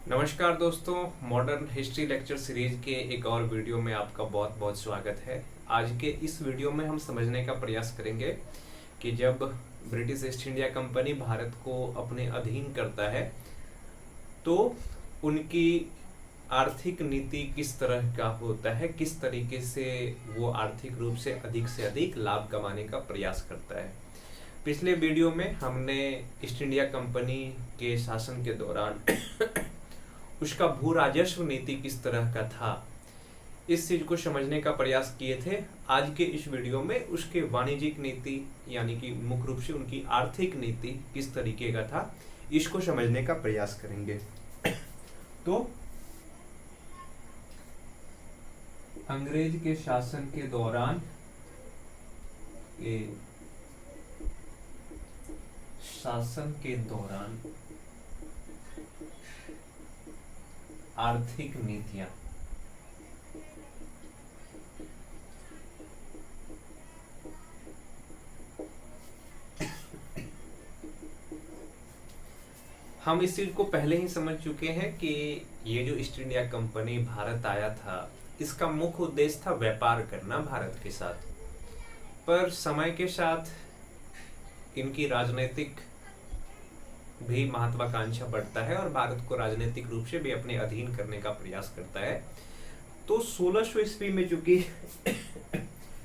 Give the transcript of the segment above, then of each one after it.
नमस्कार दोस्तों, modern history lecture series के एक और वीडियो में आपका बहुत बहुत स्वागत है। आज के इस वीडियो में हम समझने का प्रयास करेंगे कि जब British east India company Bharat को अपने अधीन करता है तो उनकी आर्थिक नीति किस तरह का होता है, किस तरीके से वो आर्थिक रूप से अधिक लाभ कमाने का प्रयास करता है। पिछले वीडियो में हमने ईस्ट इंडिया कंपनी के शासन के दौरान उसका भू राजस्व नीति किस तरह का था, इस चीज को समझने का प्रयास किए थे। आज के इस वीडियो में उसके वाणिज्यिक नीति यानी कि मुख्य रूप से उनकी आर्थिक नीति किस तरीके का था, इसको समझने का प्रयास करेंगे। तो अंग्रेज के शासन के दौरान आर्थिक नीतियां हम इस चीज को पहले ही समझ चुके हैं कि ये जो ईस्ट इंडिया कंपनी भारत आया था, इसका मुख्य उद्देश्य था व्यापार करना भारत के साथ। पर समय के साथ इनकी राजनीतिक भी महत्वाकांक्षा बढ़ता है और भारत को राजनीतिक रूप से भी अपने अधीन करने का प्रयास करता है। तो 1600 ईस्वी में चूंकि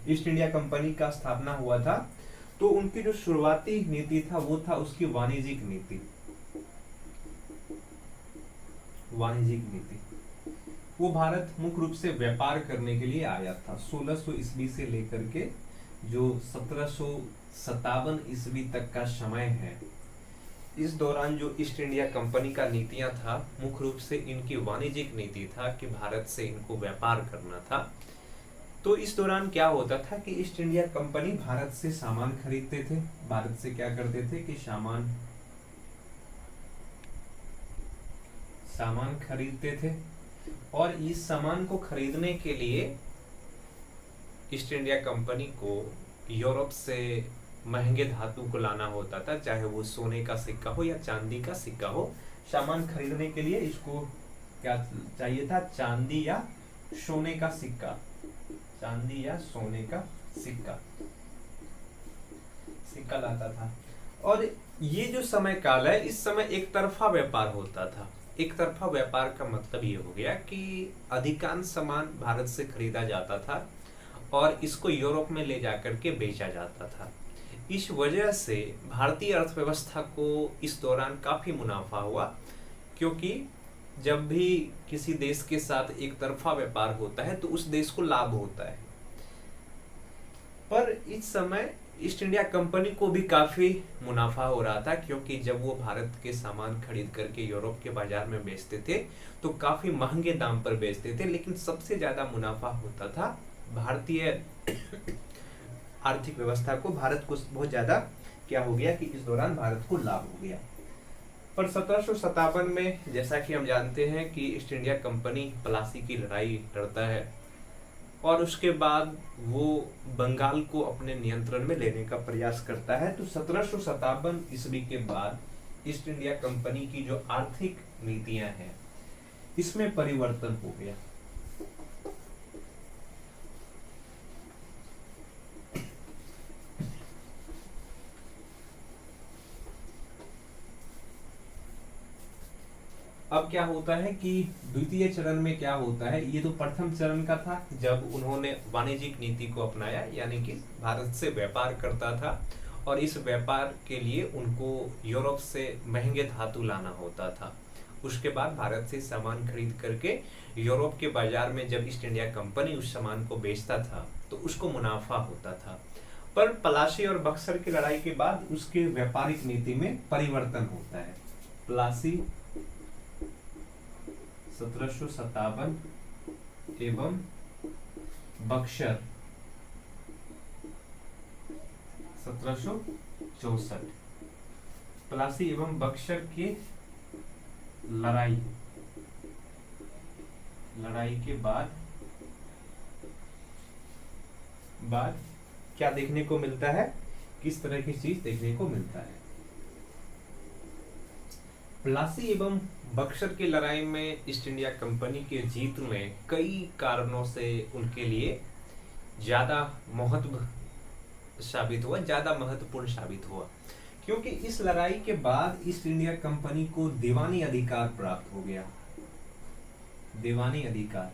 ईस्ट इंडिया कंपनी का स्थापना हुआ था, तो उनकी जो शुरुआती नीति था वो था उसकी वाणिज्यिक नीति। वो भारत मुख्य रूप से व्यापार करने के लिए आया था। 1600 ईस्वी से लेकर के जो 1757 ईस्वी तक का समय है, इस दौरान जो ईस्ट इंडिया कंपनी का नीतियां था, मुख्य रूप से इनकी वाणिज्यिक नीति था कि भारत से इनको व्यापार करना था। तो इस दौरान क्या होता था कि ईस्ट इंडिया कंपनी भारत से सामान खरीदते थे। भारत से क्या करते थे कि सामान खरीदते थे, और इस सामान को खरीदने के लिए ईस्ट इंडिया कंपनी को यूरोप से महंगे धातु को लाना होता था, चाहे वो सोने का सिक्का हो या चांदी का सिक्का हो। सामान खरीदने के लिए इसको क्या चाहिए था? चांदी या सोने का सिक्का। सिक्का लाता था। और ये जो समय काल है, इस समय एक तरफा व्यापार होता था। एक तरफा व्यापार का मतलब ये हो गया कि अधिकांश सामान भारत से खरीदा जाता था और इसको यूरोप में ले जाकर के बेचा जाता था। इस वजह से भारतीय अर्थव्यवस्था को इस दौरान काफी मुनाफा हुआ, क्योंकि जब भी किसी देश के साथ एक तरफा व्यापार होता है तो उस देश को लाभ होता है। पर इस समय ईस्ट इंडिया कंपनी को भी काफी मुनाफा हो रहा था, क्योंकि जब वो भारत के सामान खरीद करके यूरोप के बाजार में बेचते थे तो काफी महंगे दाम पर बेचते थे, लेकिन सबसे ज्यादा मुनाफा होता था भारतीय आर्थिक व्यवस्था को। भारत को बहुत ज्यादा क्या हो गया कि इस दौरान भारत को लाभ हो गया। पर 1757 में जैसा कि हम जानते हैं कि ईस्ट इंडिया कंपनी प्लासी की लड़ाई लड़ता है और उसके बाद वो बंगाल को अपने नियंत्रण में लेने का प्रयास करता है। तो 1757 ईस्वी के बाद ईस्ट इंडिया कंपनी की जो आर्थिक नीतियां हैं, इसमें परिवर्तन हो गया। अब क्या होता है कि द्वितीय चरण में क्या होता है, ये तो प्रथम चरण का था जब उन्होंने वाणिज्यिक नीति को अपनाया, यानी कि भारत से व्यापार करता था और इस व्यापार के लिए उनको यूरोप से महंगे धातु लाना होता था। उसके बाद भारत से सामान खरीद करके यूरोप के बाजार में जब ईस्ट इंडिया कंपनी उस सामान को बेचता था तो उसको मुनाफा होता था। पर प्लासी और बक्सर की लड़ाई के बाद उसके व्यापारिक नीति में परिवर्तन होता है। प्लासी 1757 एवं बक्सर 1764। प्लासी एवं बक्सर की लड़ाई के बाद क्या देखने को मिलता है, किस तरह की चीज देखने को मिलता है। प्लासी एवं बक्सर की लड़ाई में ईस्ट इंडिया कंपनी की जीत में कई कारणों से उनके लिए ज्यादा महत्व साबित हुआ, ज्यादा महत्वपूर्ण साबित हुआ, क्योंकि इस लड़ाई के बाद ईस्ट इंडिया कंपनी को दीवानी अधिकार प्राप्त हो गया। दीवानी अधिकार,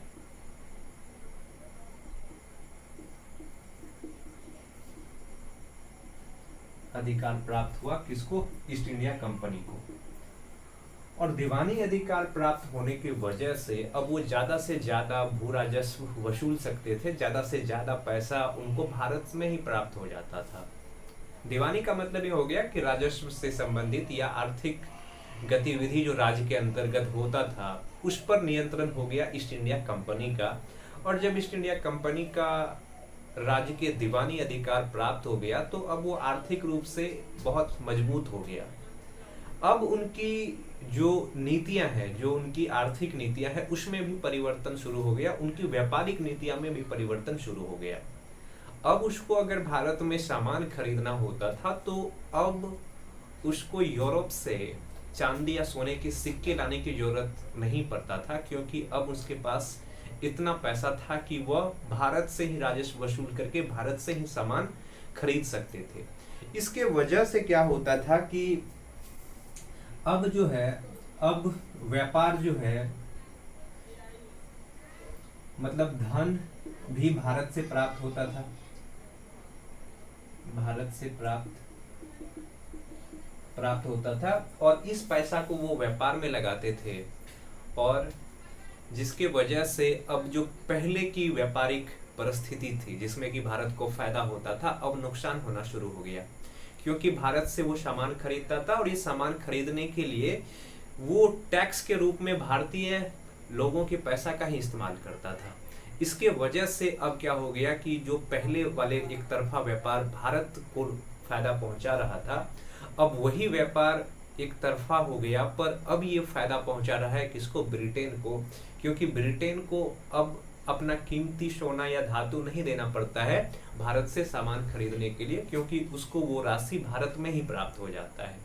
अधिकार प्राप्त हुआ किसको? ईस्ट इंडिया कंपनी को। और दीवानी अधिकार प्राप्त होने की वजह से अब वो ज्यादा से ज्यादा भू राजस्व वसूल सकते थे, ज्यादा से ज्यादा पैसा उनको भारत में ही प्राप्त हो जाता था। दीवानी का मतलब ये हो गया कि राजस्व से संबंधित या आर्थिक गतिविधि जो राज्य के अंतर्गत होता था उस पर नियंत्रण हो गया ईस्ट इंडिया कंपनी का। और जब ईस्ट इंडिया कंपनी का राज्य के दीवानी अधिकार प्राप्त हो गया तो अब वो आर्थिक रूप से बहुत मजबूत हो गया। अब उनकी जो नीतियां हैं, जो उनकी आर्थिक नीतियां हैं, उसमें भी परिवर्तन शुरू हो गया, उनकी व्यापारिक नीतियां में भी परिवर्तन शुरू हो गया। अब उसको अगर भारत में सामान खरीदना होता था तो अब उसको यूरोप से चांदी या सोने के सिक्के लाने की जरूरत नहीं पड़ता था, क्योंकि अब उसके पास इतना पैसा था कि वह भारत से ही राजस्व वसूल करके भारत से ही सामान खरीद सकते थे। इसके वजह से क्या होता था कि अब जो है, अब व्यापार जो है, मतलब धन भी भारत से प्राप्त होता था, भारत से प्राप्त होता था, और इस पैसा को वो व्यापार में लगाते थे, और जिसके वजह से अब जो पहले की व्यापारिक परिस्थिति थी जिसमें कि भारत को फायदा होता था, अब नुकसान होना शुरू हो गया, क्योंकि भारत से वो सामान खरीदता था और ये सामान खरीदने के लिए वो टैक्स के रूप में भारतीय लोगों के पैसा का ही इस्तेमाल करता था। इसके वजह से अब क्या हो गया कि जो पहले वाले एक तरफा व्यापार भारत को फायदा पहुंचा रहा था, अब वही व्यापार एक तरफा हो गया, पर अब ये फायदा पहुंचा रहा है किसको? ब्रिटेन को, क्योंकि ब्रिटेन को अब अपना कीमती सोना या धातु नहीं देना पड़ता है भारत से सामान खरीदने के लिए, क्योंकि उसको वो राशि भारत में ही प्राप्त हो जाता है।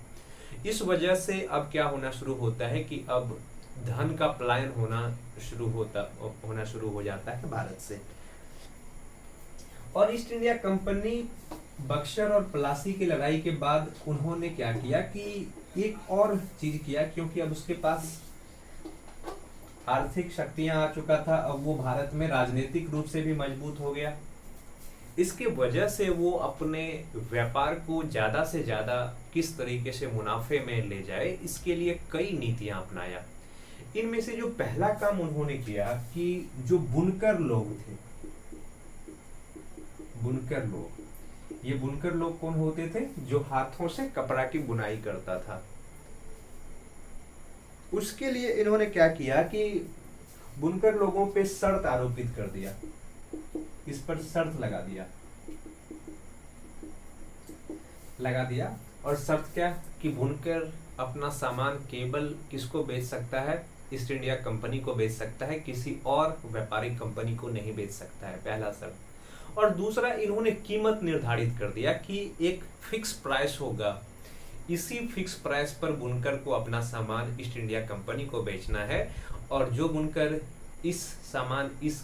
इस वजह से अब क्या होना शुरू होता है कि अब धन का पलायन होना शुरू हो जाता है भारत से। और ईस्ट इंडिया कंपनी बक्सर और प्लासी की लड़ाई के बाद उन्होंने क्या किया कि एक और चीज किया, क्योंकि अब उसके पास आर्थिक शक्तियां आ चुका था, अब वो भारत में राजनीतिक रूप से भी मजबूत हो गया। इसके वजह से वो अपने व्यापार को ज्यादा से ज्यादा किस तरीके से मुनाफे में ले जाए, इसके लिए कई नीतियां अपनाया। इनमें से जो पहला काम उन्होंने किया कि जो बुनकर लोग थे, बुनकर लोग, ये बुनकर लोग कौन होते थे? जो हाथों से कपड़ा की बुनाई करता था। उसके लिए इन्होंने क्या किया कि बुनकर लोगों पे शर्त आरोपित कर दिया, इस पर शर्त लगा दिया। और शर्त क्या कि बुनकर अपना सामान केवल किसको बेच सकता है? ईस्ट इंडिया कंपनी को बेच सकता है, किसी और व्यापारिक कंपनी को नहीं बेच सकता है, पहला शर्त। और दूसरा, इन्होंने कीमत निर्धारित कर दिया कि एक फिक्स प्राइस होगा, इसी फिक्स प्राइस पर बुनकर को अपना सामान ईस्ट इंडिया कंपनी को बेचना है, और जो बुनकर इस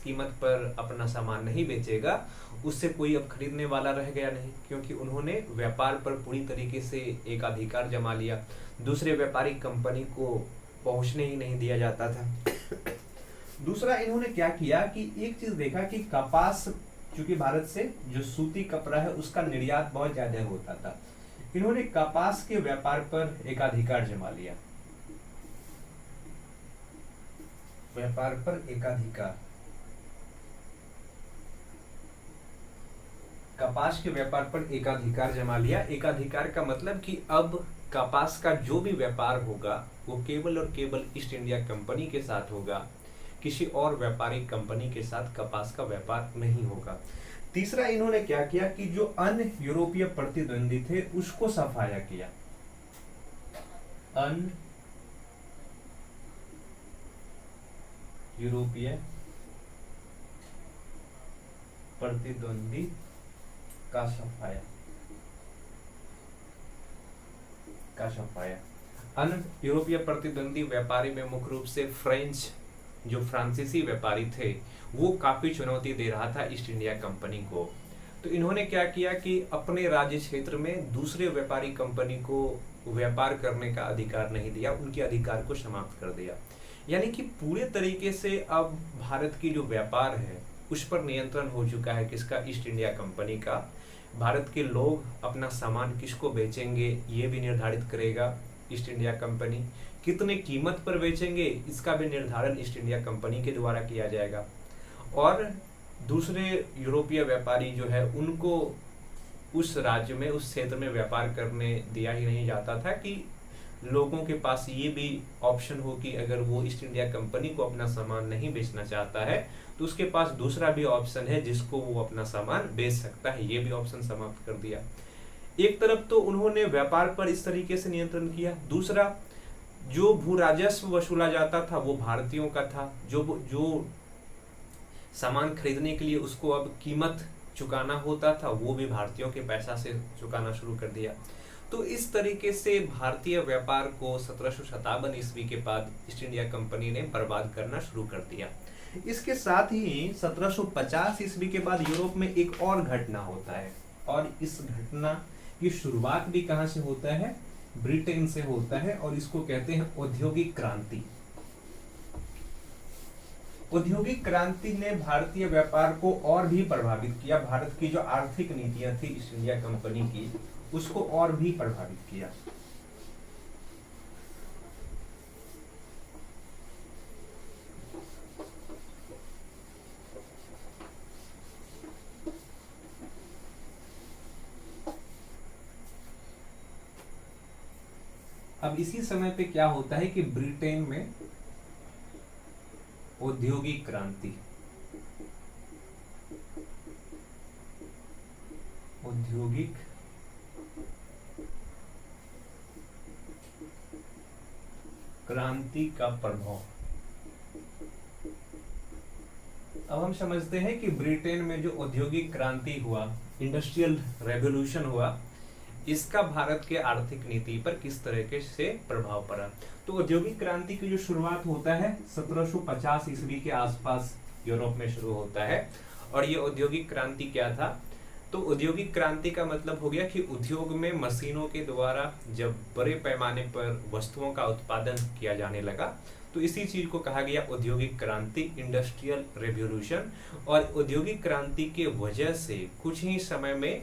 कीमत पर अपना सामान नहीं बेचेगा उससे कोई अब खरीदने वाला रह गया नहीं, क्योंकि उन्होंने व्यापार पर पूरी तरीके से एक अधिकार जमा लिया। दूसरे व्यापारिक कंपनी को पहुंचने ही नहीं दिया जाता था। दूसरा, इन्होंने क्या किया कि एक चीज देखा कि कपास, चूंकि भारत से जो सूती कपड़ा है उसका निर्यात बहुत ज्यादा होता था, इन्होंने कपास के व्यापार पर एकाधिकार जमा लिया, व्यापार पर एकाधिकार। कपास के व्यापार पर एकाधिकार जमा लिया। एकाधिकार का मतलब कि अब कपास का जो भी व्यापार होगा वो केवल और केवल ईस्ट इंडिया कंपनी के साथ होगा, किसी और व्यापारिक कंपनी के साथ कपास का व्यापार नहीं होगा। तीसरा, इन्होंने क्या किया कि जो अन्य यूरोपीय प्रतिद्वंदी थे उसको सफाया किया। अन्य यूरोपीय प्रतिद्वंदी का सफाया। अन्य यूरोपीय प्रतिद्वंदी व्यापारी में मुख्य रूप से फ्रेंच, जो फ्रांसीसी व्यापारी थे, वो काफी चुनौती दे रहा था ईस्ट इंडिया कंपनी को। तो इन्होंने क्या किया कि अपने राज्य क्षेत्र में दूसरे व्यापारी कंपनी को व्यापार करने का अधिकार नहीं दिया, उनके अधिकार को समाप्त कर दिया। यानी कि पूरे तरीके से अब भारत की जो व्यापार है उस पर नियंत्रण हो चुका है किसका, ईस्ट इंडिया कंपनी का। भारत के लोग अपना सामान किसको बेचेंगे ये भी निर्धारित करेगा ईस्ट इंडिया कंपनी, कितने कीमत पर बेचेंगे इसका भी निर्धारण ईस्ट इंडिया कंपनी के द्वारा किया जाएगा। और दूसरे यूरोपीय व्यापारी जो है उनको उस राज्य में, उस क्षेत्र में व्यापार करने दिया ही नहीं जाता था कि लोगों के पास ये भी ऑप्शन हो कि अगर वो ईस्ट इंडिया कंपनी को अपना सामान नहीं बेचना चाहता है तो उसके पास दूसरा भी ऑप्शन है जिसको वो अपना सामान बेच सकता है, ये भी ऑप्शन समाप्त कर दिया। एक तरफ तो उन्होंने व्यापार पर इस तरीके से नियंत्रण किया, दूसरा जो भू राजस्व वसूला जाता था वो भारतीयों का था, जो सामान खरीदने के लिए उसको अब कीमत चुकाना होता था वो भी भारतीयों के पैसा से चुकाना शुरू कर दिया। तो इस तरीके से भारतीय व्यापार को 1757 ईस्वी के बाद ईस्ट इंडिया कंपनी ने बर्बाद करना शुरू कर दिया। इसके साथ ही 1750 ईस्वी के बाद यूरोप में एक और घटना होता है, और इस घटना की शुरुआत भी कहां से होता है, ब्रिटेन से होता है, और इसको कहते हैं औद्योगिक क्रांति। औद्योगिक क्रांति ने भारतीय व्यापार को और भी प्रभावित किया, भारत की जो आर्थिक नीतियां थी ईस्ट इंडिया कंपनी की उसको और भी प्रभावित किया। अब इसी समय पे क्या होता है कि ब्रिटेन में औद्योगिक क्रांति, औद्योगिक क्रांति का प्रभाव। अब हम समझते हैं कि ब्रिटेन में जो औद्योगिक क्रांति हुआ, इंडस्ट्रियल रेवोल्यूशन हुआ, इसका भारत के आर्थिक नीति पर किस तरीके से प्रभाव पड़ा। तो औद्योगिक क्रांति की जो शुरुआत होता है 1750 ईस्वी के आसपास यूरोप में शुरू होता है। और ये औद्योगिक क्रांति क्या था, तो औद्योगिक क्रांति का मतलब हो गया कि उद्योग में मशीनों के द्वारा जब बड़े पैमाने पर वस्तुओं का उत्पादन किया जाने लगा तो इसी चीज को कहा गया औद्योगिक क्रांति, इंडस्ट्रियल रेवोल्यूशन। और औद्योगिक क्रांति के वजह से कुछ ही समय में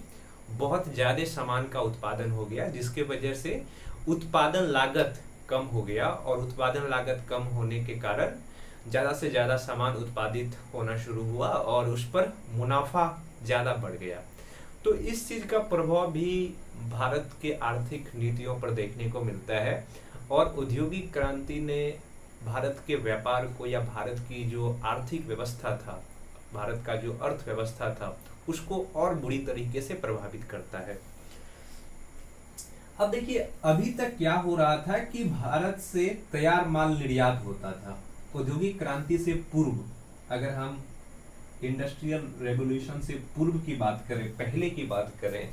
बहुत ज्यादा सामान का उत्पादन हो गया, जिसके वजह से उत्पादन लागत कम हो गया, और उत्पादन लागत कम होने के कारण ज्यादा से ज्यादा सामान उत्पादित होना शुरू हुआ और उस पर मुनाफा ज्यादा बढ़ गया। तो इस चीज का प्रभाव भी भारत के आर्थिक नीतियों पर देखने को मिलता है। और औद्योगिक क्रांति ने भारत के व्यापार को, या भारत की जो आर्थिक व्यवस्था था, भारत का जो अर्थव्यवस्था था, उसको और बुरी तरीके से प्रभावित करता है। अब देखिए, अभी तक क्या हो रहा था कि भारत से तैयार माल निर्यात होता था। औद्योगिक क्रांति से पूर्व, अगर हम इंडस्ट्रियल रेवोल्यूशन से पूर्व की बात करें, पहले की बात करें,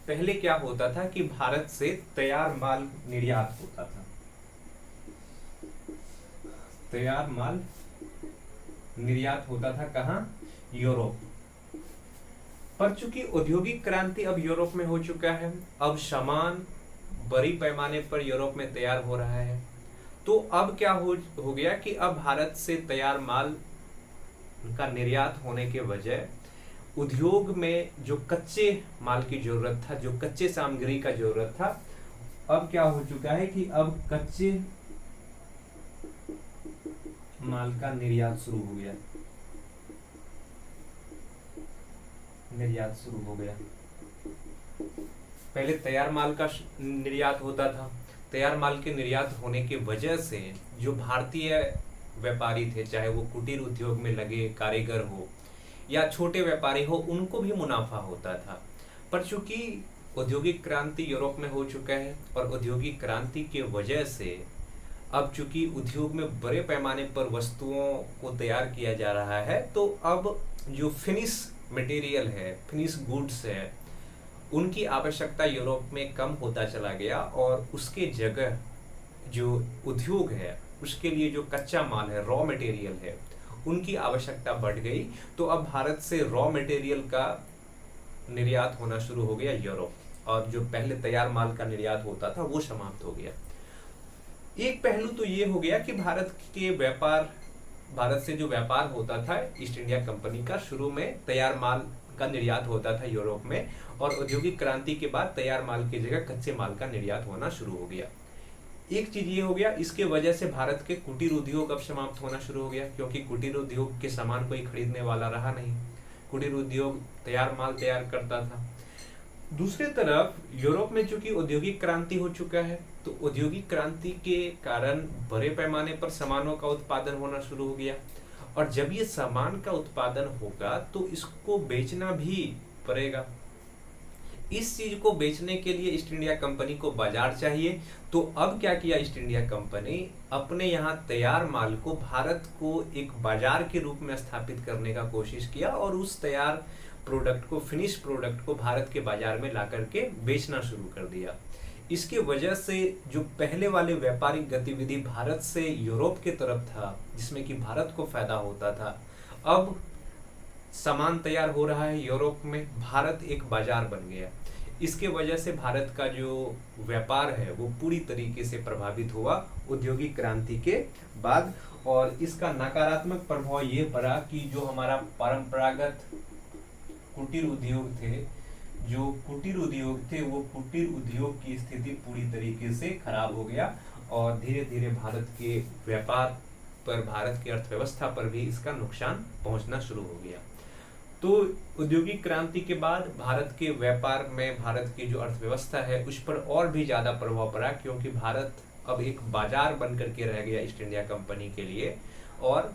पहले क्या होता था कि भारत से तैयार माल निर्यात होता था, तैयार माल निर्यात होता था कहां, यूरोप। पर चूंकि औद्योगिक क्रांति अब यूरोप में हो चुका है, अब सामान बड़ी पैमाने पर यूरोप में तैयार हो रहा है, तो अब क्या हो गया कि अब भारत से तैयार माल का निर्यात होने के वजह उद्योग में जो कच्चे माल की जरूरत था, जो कच्चे सामग्री का जरूरत था, अब क्या हो चुका है कि अब कच्चे माल का निर्यात शुरू हो गया, निर्यात शुरू हो गया। पहले तैयार माल का निर्यात होता था, तैयार माल के निर्यात होने की वजह से जो भारतीय व्यापारी थे, चाहे वो कुटीर उद्योग में लगे कारीगर हो या छोटे व्यापारी हो, उनको भी मुनाफा होता था। पर चूंकि औद्योगिक क्रांति यूरोप में हो चुका है और औद्योगिक क्रांति के वजह से अब चूंकि उद्योग में बड़े पैमाने पर वस्तुओं को तैयार किया जा रहा है, तो अब जो फिनिश मटेरियल है, फिनिश गुड्स है, उनकी आवश्यकता यूरोप में कम होता चला गया और उसके जगह जो उद्योग है उसके लिए जो कच्चा माल है, रॉ मटेरियल है, उनकी आवश्यकता बढ़ गई। तो अब भारत से रॉ मटेरियल का निर्यात होना शुरू हो गया यूरोप, और जो पहले तैयार माल का निर्यात होता था वो समाप्त हो गया। एक पहलू तो ये हो गया कि भारत से जो व्यापार होता था ईस्ट इंडिया कंपनी का, शुरू में तैयार माल का निर्यात होता था यूरोप में, और औद्योगिक क्रांति के बाद तैयार माल की जगह कच्चे माल का निर्यात होना शुरू हो गया। एक चीज ये हो गया, इसके वजह से भारत के कुटीर उद्योग अब समाप्त होना शुरू हो गया, क्योंकि कुटीर उद्योग के सामान कोई खरीदने वाला रहा नहीं। कुटीर उद्योग तैयार माल तैयार करता था। दूसरी तरफ यूरोप में चूंकि औद्योगिक क्रांति हो चुका है, तो औद्योगिक क्रांति के कारण बड़े पैमाने पर सामानों का उत्पादन होना शुरू हो गया, और जब ये सामान का उत्पादन होगा तो इसको बेचना भी पड़ेगा। इस चीज को बेचने के लिए ईस्ट इंडिया कंपनी को बाजार चाहिए। तो अब क्या किया ईस्ट इंडिया कंपनी, अपने यहाँ तैयार माल को भारत को एक बाजार के रूप में स्थापित करने का कोशिश किया, और उस तैयार प्रोडक्ट को, फिनिश प्रोडक्ट को भारत के बाजार में ला करके बेचना शुरू कर दिया। इसके वजह से जो पहले वाले व्यापारिक गतिविधि भारत से यूरोप के तरफ था, जिसमें कि भारत को फायदा होता था, अब सामान तैयार हो रहा है यूरोप में, भारत एक बाजार बन गया। इसके वजह से भारत का जो व्यापार है वो पूरी तरीके से प्रभावित हुआ औद्योगिक क्रांति के बाद। और इसका नकारात्मक प्रभाव ये पड़ा कि जो हमारा परंपरागत कुटीर उद्योग थे, वो कुटीर उद्योग की स्थिति पूरी तरीके से खराब हो गया, और धीरे धीरे भारत के व्यापार पर, भारत की अर्थव्यवस्था पर भी इसका नुकसान पहुंचना शुरू हो गया। तो औद्योगिक क्रांति के बाद भारत के व्यापार में, भारत की जो अर्थव्यवस्था है उस पर और भी ज्यादा प्रभाव पड़ा, क्योंकि भारत अब एक बाजार बन करके रह गया ईस्ट इंडिया कंपनी के लिए। और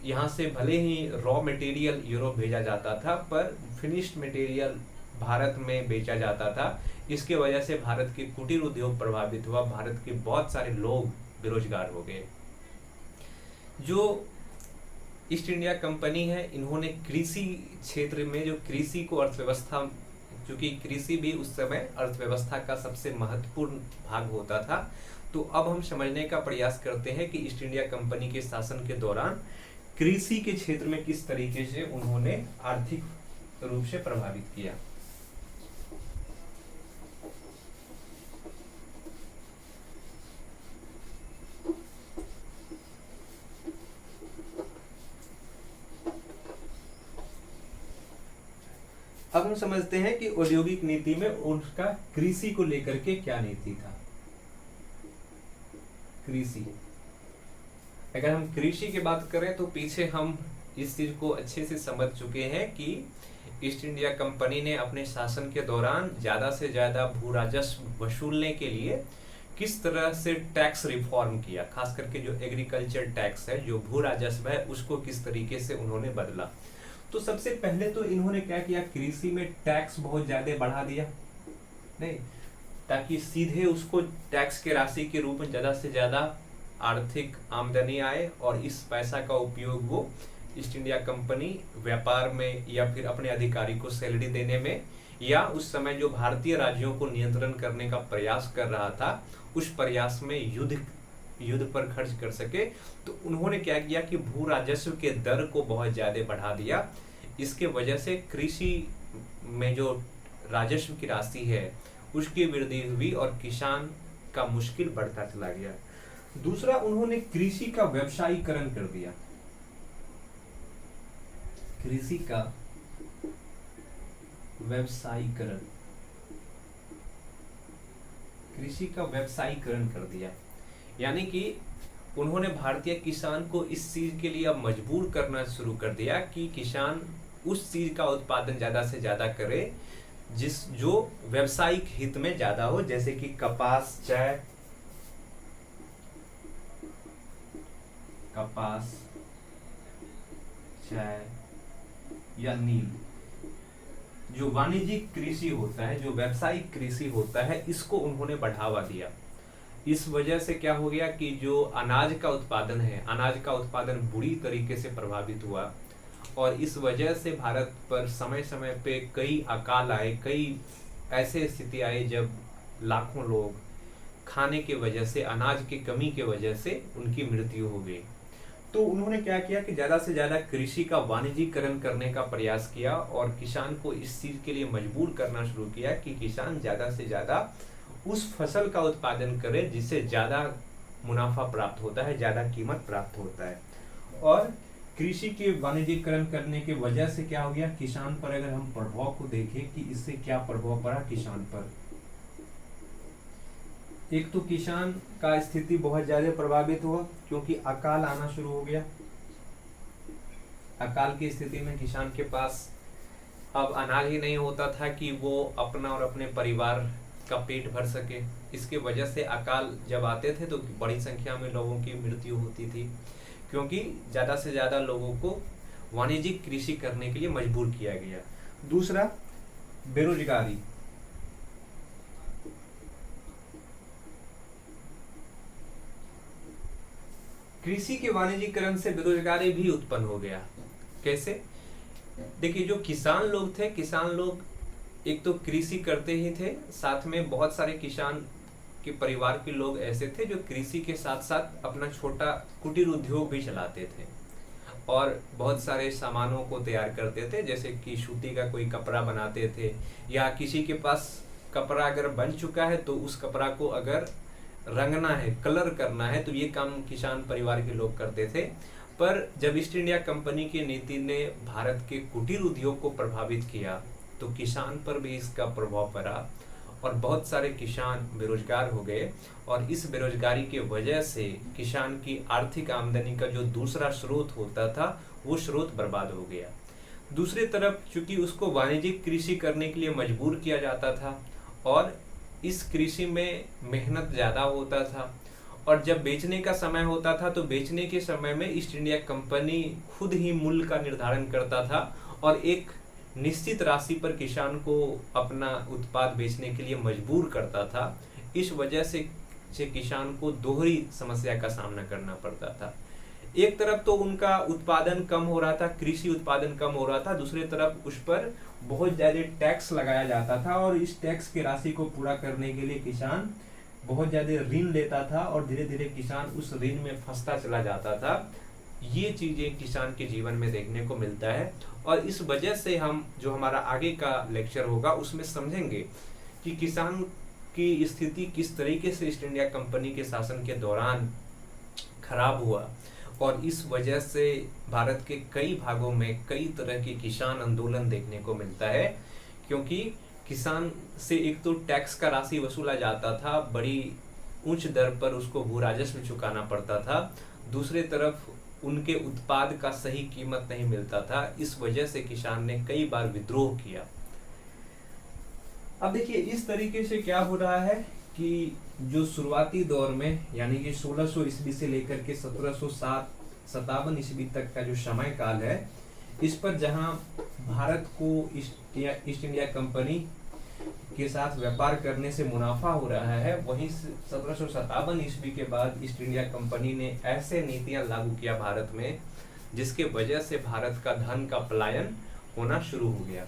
यहाँ से भले ही रॉ मटेरियल यूरोप भेजा जाता था, पर फिनिश्ड मटेरियल भारत में बेचा जाता था। इसके वजह से भारत के कुटीर उद्योग प्रभावित हुआ, भारत के बहुत सारे लोग बेरोजगार हो गए। जो ईस्ट इंडिया कंपनी है, इन्होंने कृषि क्षेत्र में, जो कृषि को अर्थव्यवस्था, क्योंकि कृषि भी उस समय अर्थव्यवस्था का सबसे महत्वपूर्ण भाग होता था, तो अब हम समझने का प्रयास करते हैं कि ईस्ट इंडिया कंपनी के शासन के दौरान कृषि के क्षेत्र में किस तरीके से उन्होंने आर्थिक रूप से प्रभावित किया। अब हम समझते हैं कि औद्योगिक नीति में उनका कृषि को लेकर के क्या नीति था। कृषि, अगर हम कृषि की बात करें तो पीछे हम इस चीज को अच्छे से समझ चुके हैं कि ईस्ट इंडिया कंपनी ने अपने शासन के दौरान ज्यादा से ज्यादा भू राजस्व वसूलने के लिए किस तरह से टैक्स रिफॉर्म किया, खास करके जो एग्रीकल्चर टैक्स है, जो भू राजस्व है, उसको किस तरीके से उन्होंने बदला। तो सबसे पहले तो इन्होंने क्या किया, कृषि में टैक्स बहुत ज्यादा बढ़ा दिया, नहीं, ताकि सीधे उसको टैक्स के राशि के रूप में ज्यादा से ज्यादा आर्थिक आमदनी आए, और इस पैसा का उपयोग वो ईस्ट इंडिया कंपनी व्यापार में या फिर अपने अधिकारी को सैलरी देने में, या उस समय जो भारतीय राज्यों को नियंत्रण करने का प्रयास कर रहा था, उस प्रयास में युद्ध पर खर्च कर सके। तो उन्होंने क्या किया कि भू राजस्व के दर को बहुत ज्यादा बढ़ा दिया। इसके वजह से कृषि में जो राजस्व की राशि है उसकी वृद्धि हुई, और किसान का मुश्किल बढ़ता चला गया। दूसरा, उन्होंने कृषि का व्यवसायीकरण कर दिया। कृषि का व्यवसायीकरण, कृषि का व्यवसायीकरण कर दिया, यानी कि उन्होंने भारतीय किसान को इस चीज के लिए अब मजबूर करना शुरू कर दिया कि किसान उस चीज का उत्पादन ज्यादा से ज्यादा करे जो व्यवसायिक हित में ज्यादा हो, जैसे कि कपास, चाय या नील। जो वाणिज्यिक कृषि होता है, जो व्यावसायिक कृषि होता है, इसको उन्होंने बढ़ावा दिया। इस वजह से क्या हो गया कि जो अनाज का उत्पादन है, अनाज का उत्पादन बुरी तरीके से प्रभावित हुआ, और इस वजह से भारत पर समय समय पे कई अकाल आए, कई ऐसे स्थिति आए जब लाखों लोग खाने की वजह से, अनाज की कमी की वजह से उनकी मृत्यु हो गई। तो उन्होंने क्या किया कि ज़्यादा से ज़्यादा कृषि का वाणिज्यीकरण करने का प्रयास किया और किसान को इस चीज़ के लिए मजबूर करना शुरू किया कि किसान ज़्यादा से ज़्यादा उस फसल का उत्पादन करे जिससे ज़्यादा मुनाफा प्राप्त होता है, ज़्यादा कीमत प्राप्त होता है। और कृषि के वाणिज्यीकरण करने की वजह से क्या हो गया, किसान पर अगर हम प्रभाव को देखें कि इससे क्या प्रभाव पड़ा किसान पर, एक तो किसान का स्थिति बहुत ज्यादा प्रभावित हुआ क्योंकि अकाल आना शुरू हो गया। अकाल की स्थिति में किसान के पास अब अनाज ही नहीं होता था कि वो अपना और अपने परिवार का पेट भर सके। इसके वजह से अकाल जब आते थे तो बड़ी संख्या में लोगों की मृत्यु होती थी, क्योंकि ज्यादा से ज्यादा लोगों को वाणिज्यिक कृषि करने के लिए मजबूर किया गया। दूसरा, बेरोजगारी। कृषि के वाणिज्यीकरण से बेरोजगारी भी उत्पन्न हो गया। कैसे? देखिए, जो किसान लोग थे, किसान लोग एक तो कृषि करते ही थे, साथ में बहुत सारे किसान के परिवार के लोग ऐसे थे जो कृषि के साथ साथ अपना छोटा कुटीर उद्योग भी चलाते थे और बहुत सारे सामानों को तैयार करते थे, जैसे कि सूती का कोई कपड़ा बनाते थे, या किसी के पास कपड़ा अगर बन चुका है तो उस कपड़ा को अगर रंगना है, कलर करना है, तो ये काम किसान परिवार के लोग करते थे। पर जब ईस्ट इंडिया कंपनी की नीति ने भारत के कुटीर उद्योग को प्रभावित किया तो किसान पर भी इसका प्रभाव पड़ा और बहुत सारे किसान बेरोजगार हो गए और इस बेरोजगारी की वजह से किसान की आर्थिक आमदनी का जो दूसरा स्रोत होता था वो स्रोत बर्बाद हो गया। दूसरी तरफ चूंकि उसको वाणिज्यिक कृषि करने के लिए मजबूर किया जाता था और इस कृषि में मेहनत ज़्यादा होता था और जब बेचने का समय होता था तो बेचने के समय में ईस्ट इंडिया कंपनी खुद ही मूल्य का निर्धारण करता था और एक निश्चित राशि पर किसान को अपना उत्पाद बेचने के लिए मजबूर करता था। इस वजह से किसान को दोहरी समस्या का सामना करना पड़ता था। एक तरफ तो उनका उत्पादन कम हो रहा था, कृषि उत्पादन कम हो रहा था, दूसरी तरफ उस पर बहुत ज्यादा टैक्स लगाया जाता था और इस टैक्स की राशि को पूरा करने के लिए किसान बहुत ज्यादा ऋण लेता था और धीरे धीरे किसान उस ऋण में फंसता चला जाता था। ये चीजें किसान के जीवन में देखने को मिलता है और इस वजह से हम जो हमारा आगे का लेक्चर होगा उसमें समझेंगे कि किसान की स्थिति किस तरीके से ईस्ट इंडिया कंपनी के शासन के दौरान खराब हुआ और इस वजह से भारत के कई भागों में कई तरह के किसान आंदोलन देखने को मिलता है, क्योंकि किसान से एक तो टैक्स का राशि वसूला जाता था, बड़ी उच्च दर पर उसको भू राजस्व चुकाना पड़ता था, दूसरे तरफ उनके उत्पाद का सही कीमत नहीं मिलता था। इस वजह से किसान ने कई बार विद्रोह किया। अब देखिए, इस तरीके से क्या हो रहा है कि जो शुरुआती दौर में यानी कि 1600 ईस्वी से लेकर के 1757 ईस्वी तक का जो समय काल है, इस पर जहां भारत को ईस्ट इंडिया कंपनी के साथ व्यापार करने से मुनाफा हो रहा है, वहीं 1757 ईस्वी के बाद ईस्ट इंडिया कंपनी ने ऐसे नीतियां लागू किया भारत में जिसके वजह से भारत का धन का पलायन होना शुरू हो गया।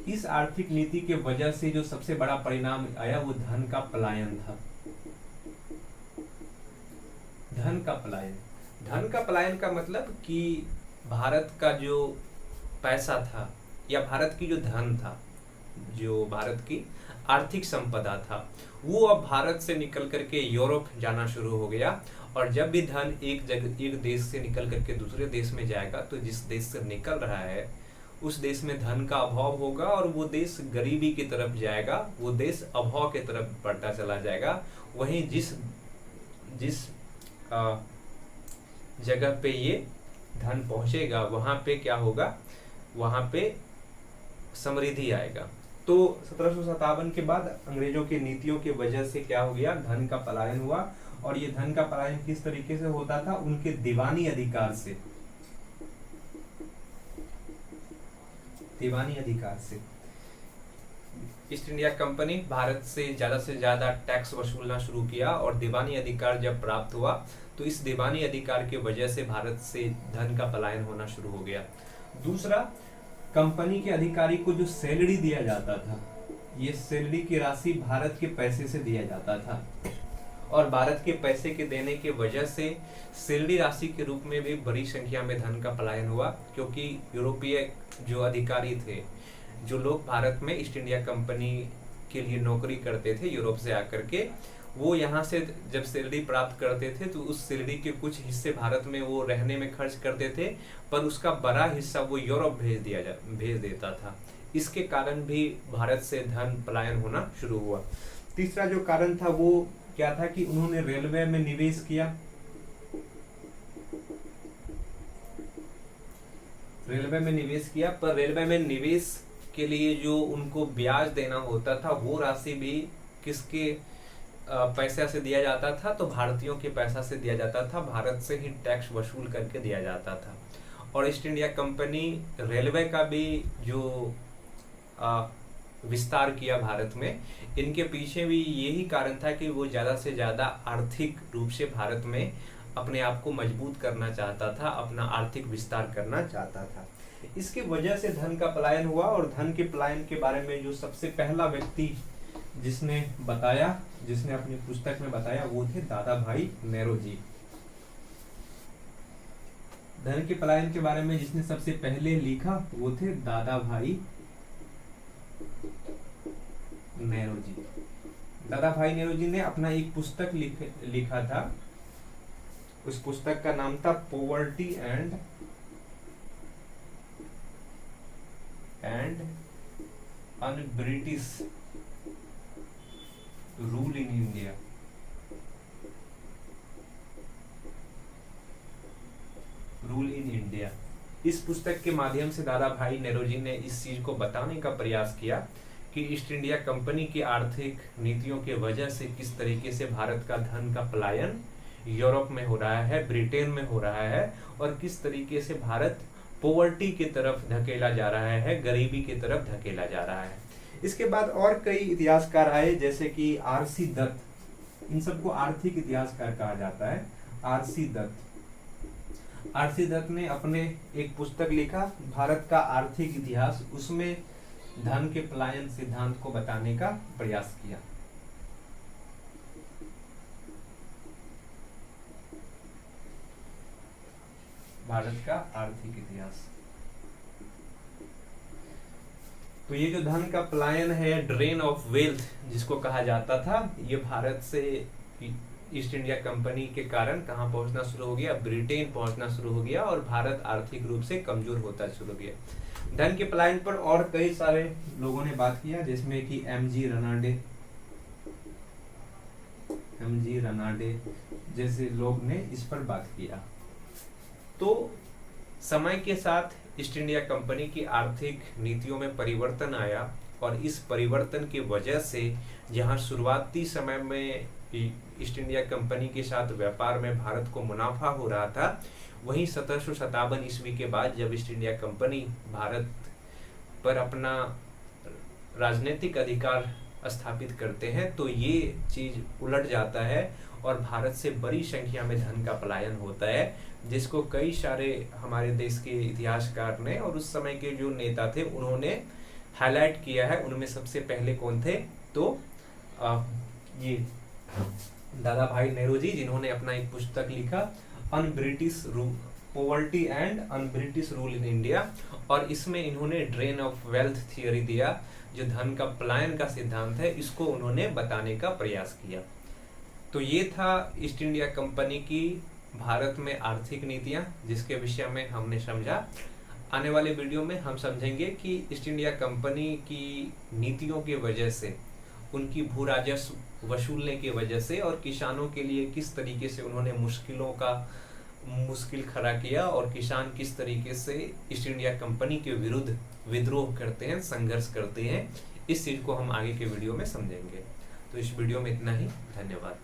इस आर्थिक नीति के वजह से जो सबसे बड़ा परिणाम आया वो धन का पलायन था। धन का पलायन, धन का पलायन का मतलब कि भारत का जो पैसा था या भारत की जो धन था, जो भारत की आर्थिक संपदा था, वो अब भारत से निकल करके यूरोप जाना शुरू हो गया। और जब भी धन एक देश से निकल करके दूसरे देश में जाएगा तो जिस देश से निकल रहा है उस देश में धन का अभाव होगा और वो देश गरीबी की तरफ जाएगा, वो देश अभाव की तरफ बढ़ता चला जाएगा। वहीं जिस जगह पे ये धन पहुंचेगा वहां पे क्या होगा, वहां पे समृद्धि आएगा। तो 1757 के बाद अंग्रेजों की नीतियों की वजह से क्या हो गया, धन का पलायन हुआ। और ये धन का पलायन किस तरीके से होता था, उनके दीवानी अधिकार से। दीवानी अधिकार से ईस्ट इंडिया कंपनी भारत से ज्यादा टैक्स वसूलना शुरू किया और दीवानी अधिकार जब प्राप्त हुआ तो इस दीवानी अधिकार की वजह से भारत से धन का पलायन होना शुरू हो गया। दूसरा, कंपनी के अधिकारी को जो सैलरी दिया जाता था ये सैलरी की राशि भारत के पैसे से दिया जाता था, और भारत के पैसे के देने की वजह से सैलरी राशि के रूप में भी बड़ी संख्या में धन का पलायन हुआ, क्योंकि यूरोपीय जो अधिकारी थे, जो लोग भारत में ईस्ट इंडिया कंपनी के लिए नौकरी करते थे यूरोप से आकर के, वो यहाँ से जब सैलरी प्राप्त करते थे तो उस सैलरी के कुछ हिस्से भारत में वो रहने में खर्च करते थे, पर उसका बड़ा हिस्सा वो यूरोप भेज देता था। इसके कारण भी भारत से धन पलायन होना शुरू हुआ। तीसरा जो कारण था वो क्या था कि उन्होंने रेलवे में निवेश किया। रेलवे में निवेश किया, पर रेलवे में निवेश के लिए जो उनको ब्याज देना होता था वो राशि भी किसके पैसा से दिया जाता था, तो भारतीयों के पैसा से दिया जाता था। भारत से ही टैक्स वसूल करके दिया जाता था। और ईस्ट इंडिया कंपनी रेलवे का भी जो विस्तार किया भारत में, इनके पीछे भी यही कारण था कि वो ज़्यादा से ज़्यादा आर्थिक रूप से भारत में अपने आप को मजबूत करना चाहता था, अपना आर्थिक विस्तार करना चाहता था। इसकी वजह से धन का पलायन हुआ। और धन के पलायन के बारे में जो सबसे पहला व्यक्ति जिसने अपनी पुस्तक में बताया वो थे दादा भाई नेरोजी। धन के पलायन के बारे में जिसने सबसे पहले लिखा वो थे दादा भाई नेरोजी। दादा भाई नेरोजी ने अपना एक पुस्तक लिखा था। उस पुस्तक का नाम था poverty and British rule in India. इस पुस्तक के माध्यम से दादा भाई नेरोजी ने इस चीज को बताने का प्रयास किया कि ईस्ट इंडिया कंपनी की आर्थिक नीतियों के वजह से किस तरीके से भारत का धन का पलायन यूरोप में हो रहा है, ब्रिटेन में हो रहा है, और किस तरीके से भारत पॉवर्टी की तरफ धकेला जा रहा है, गरीबी की तरफ धकेला जा रहा है। इसके बाद और कई इतिहासकार आए, जैसे कि आरसी दत्त। इन सबको आर्थिक इतिहासकार कहा जाता है। आरसी दत्त ने अपने एक पुस्तक लिखा भारत का आर्थिक इतिहास। उसमें धन के पलायन सिद्धांत को बताने का प्रयास किया। भारत का आर्थिक इतिहास। तो ये जो धन का पलायन है, ड्रेन ऑफ वेल्थ जिसको कहा जाता था, ये भारत से ईस्ट इंडिया कंपनी के कारण कहाँ पहुंचना शुरू हो गया, ब्रिटेन पहुंचना शुरू हो गया, और भारत आर्थिक रूप से कमजोर होता शुरू हो गया। धन के पलायन पर और कई सारे लोगों ने बात किया, जिसमें कि एम जी रनाडे जैसे लोग ने इस पर बात किया। तो समय के साथ ईस्ट इंडिया कंपनी की आर्थिक नीतियों में परिवर्तन आया, और इस परिवर्तन की वजह से जहां शुरुआती समय में ईस्ट इंडिया कंपनी के साथ व्यापार में भारत को मुनाफा हो रहा था, वहीं 1757 ईस्वी के बाद जब ईस्ट इंडिया कंपनी भारत पर अपना राजनीतिक अधिकार स्थापित करते हैं, तो ये चीज उलट जाता है और भारत से बड़ी संख्या में धन का पलायन होता है, जिसको कई सारे हमारे देश के इतिहासकार ने और उस समय के जो नेता थे उन्होंने हाईलाइट किया है। उनमें सबसे पहले कौन थे, तो ये दादा भाई नेरोजी, जिन्होंने अपना एक पुस्तक लिखा un-British poverty and un-British rule in India, और इसमें इन्होंने ड्रेन ऑफ वेल्थ थियोरी दिया, जो धन का पलायन का सिद्धांत है, इसको उन्होंने बताने का प्रयास किया। तो ये था ईस्ट इंडिया कंपनी की भारत में आर्थिक नीतियां, जिसके विषय में हमने समझा। आने वाले वीडियो में हम समझेंगे कि ईस्ट इंडिया कंपनी की नीतियों की वजह से, उनकी भू राजस्व वसूलने की वजह से, और किसानों के लिए किस तरीके से उन्होंने मुश्किल खड़ा किया, और किसान किस तरीके से ईस्ट इंडिया कंपनी के विरुद्ध विद्रोह करते हैं, संघर्ष करते हैं। इस चीज को हम आगे के वीडियो में समझेंगे। तो इस वीडियो में इतना ही। धन्यवाद।